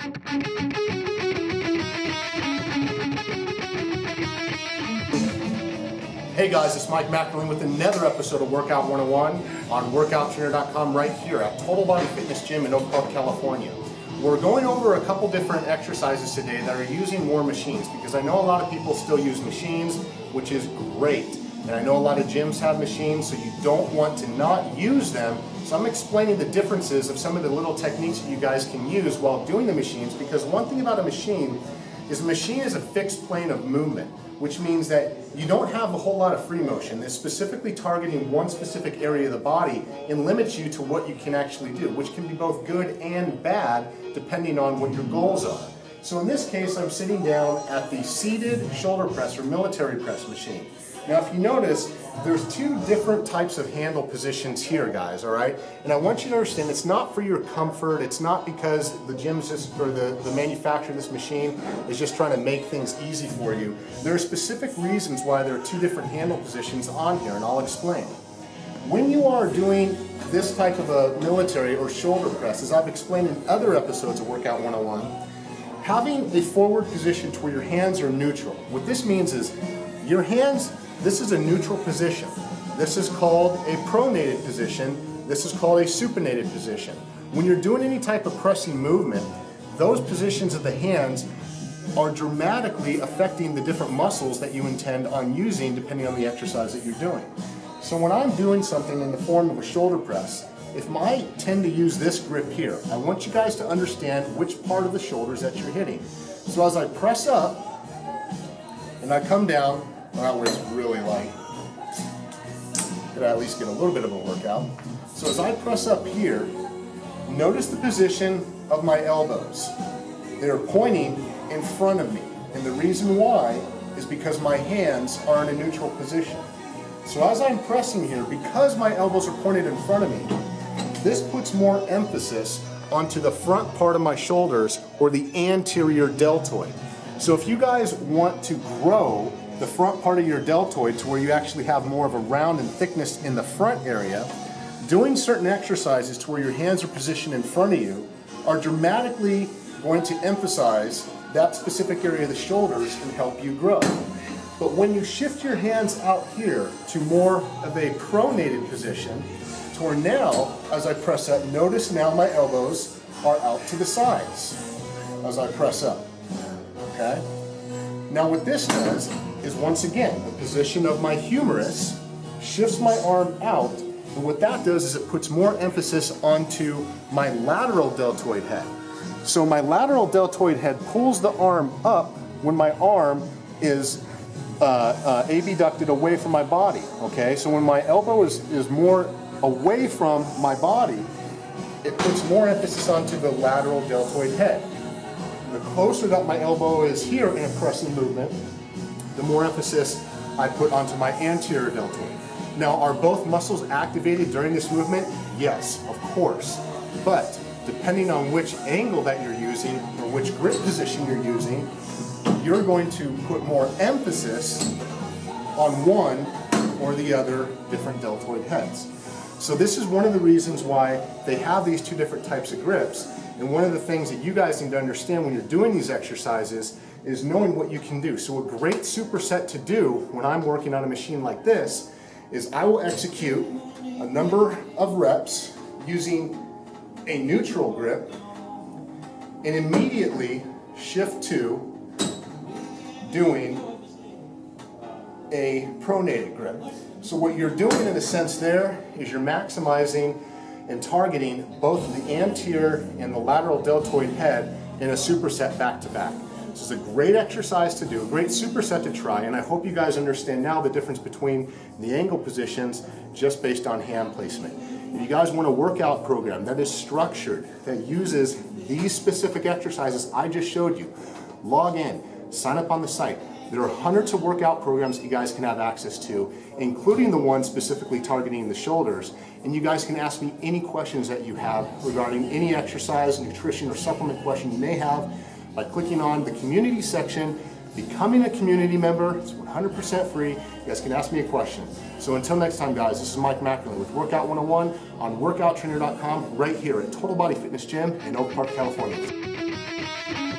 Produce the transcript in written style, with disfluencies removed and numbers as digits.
Hey guys, it's Mike McElwain with another episode of Workout 101 on WorkoutTrainer.com right here at Total Body Fitness Gym in Oak Park, California. We're going over a couple different exercises today that are using more machines because I know a lot of people still use machines, which is great. And I know a lot of gyms have machines, so you don't want to not use them. So I'm explaining the differences of some of the little techniques that you guys can use while doing the machines, because one thing about a machine is a fixed plane of movement, which means that you don't have a whole lot of free motion. It's specifically targeting one specific area of the body and limits you to what you can actually do, which can be both good and bad depending on what your goals are. So in this case, I'm sitting down at the seated shoulder press or military press machine. Now if you notice, there's two different types of handle positions here, guys, all right? And I want you to understand it's not for your comfort, it's not because the gym's just, or the manufacturer of this machine is just trying to make things easy for you. There are specific reasons why there are two different handle positions on here, and I'll explain. When you are doing this type of a military or shoulder press, as I've explained in other episodes of Workout 101, having a forward position to where your hands are neutral. What this means is your hands, this is a neutral position. This is called a pronated position. This is called a supinated position. When you're doing any type of pressing movement, those positions of the hands are dramatically affecting the different muscles that you intend on using depending on the exercise that you're doing. So when I'm doing something in the form of a shoulder press, if I tend to use this grip here, I want you guys to understand which part of the shoulders that you're hitting. So as I press up and I come down, that was really light. Could I at least get a little bit of a workout? So as I press up here, notice the position of my elbows. They're pointing in front of me. And the reason why is because my hands are in a neutral position. So as I'm pressing here, because my elbows are pointed in front of me, this puts more emphasis onto the front part of my shoulders or the anterior deltoid. So if you guys want to grow the front part of your deltoid to where you actually have more of a round and thickness in the front area, doing certain exercises to where your hands are positioned in front of you are dramatically going to emphasize that specific area of the shoulders and help you grow. But when you shift your hands out here to more of a pronated position, to where now, as I press up, notice now my elbows are out to the sides as I press up, okay? Now what this does is, once again, the position of my humerus shifts my arm out, and what that does is it puts more emphasis onto my lateral deltoid head. So my lateral deltoid head pulls the arm up when my arm is abducted away from my body, okay? So when my elbow is more away from my body, it puts more emphasis onto the lateral deltoid head. The closer that my elbow is here in a pressing movement, the more emphasis I put onto my anterior deltoid. Now, are both muscles activated during this movement? Yes, of course. But depending on which angle that you're using or which grip position you're using, you're going to put more emphasis on one or the other different deltoid heads. So this is one of the reasons why they have these two different types of grips. And one of the things that you guys need to understand when you're doing these exercises is knowing what you can do. So a great superset to do when I'm working on a machine like this is I will execute a number of reps using a neutral grip and immediately shift to doing a pronated grip. So what you're doing in a sense there is you're maximizing and targeting both the anterior and the lateral deltoid head in a superset back to back. This is a great exercise to do, a great superset to try, and I hope you guys understand now the difference between the angle positions just based on hand placement. If you guys want a workout program that is structured, that uses these specific exercises I just showed you, log in, sign up on the site. There are hundreds of workout programs that you guys can have access to, including the one specifically targeting the shoulders. And you guys can ask me any questions that you have regarding any exercise, nutrition, or supplement question you may have by clicking on the community section, becoming a community member. It's 100% free. You guys can ask me a question. So until next time, guys, this is Mike McElwain with Workout 101 on WorkoutTrainer.com right here at Total Body Fitness Gym in Oak Park, California. you.